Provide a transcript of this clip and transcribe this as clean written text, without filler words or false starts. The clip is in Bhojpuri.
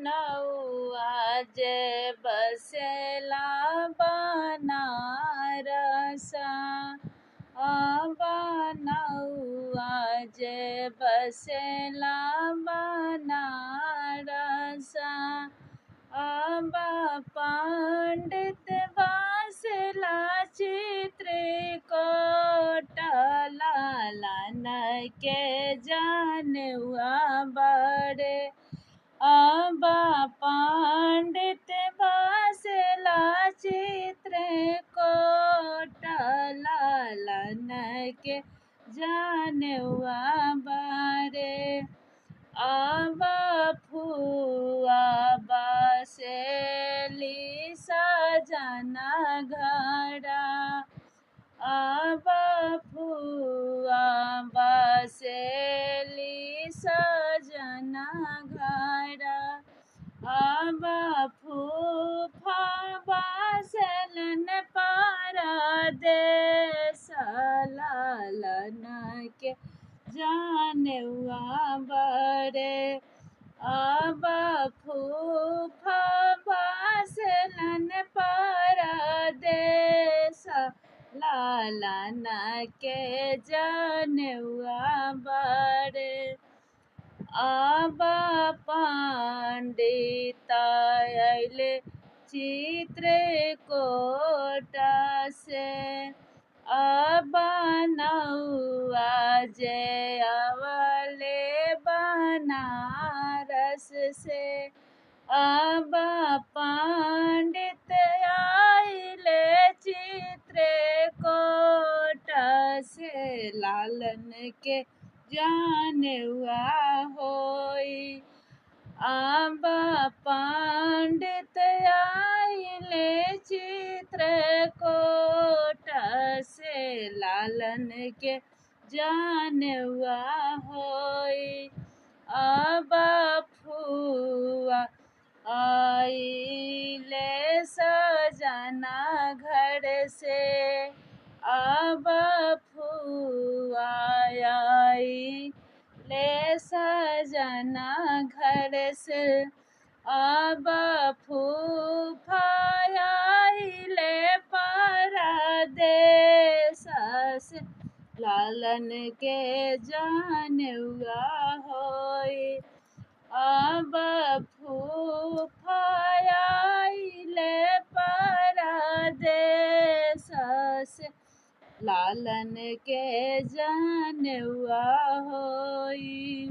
नौआ जे बसेला बनारसा नौआ जे बसेला बनारसा पंडित बसला चित्रकूट लालन के जनुआ बड़े पंडित बसला चित्रकूट लालन के जनुआ बड़े फुआ बसेली सजना घड़ा फुआ बसेली सजना घड़ा फूफा बसलन परदेस लालन के जनुआ बड़े फूफा बसलन परदेस लालन के जनुआ बड़े पंडित अइले चित्रकूट से नौआ जे अवले बनारस से पंडित आइले चित्रकूट से लालन के जनुआ होई पंडित आइले चित्रकूट से लालन के जनुआ होई फुआ आइले सजना घर से फुआ आइले सजना घर से फूफा आइले परदेस से लालन के जनुआ होई फूफा आइले परदेस से लालन के जनुआ होई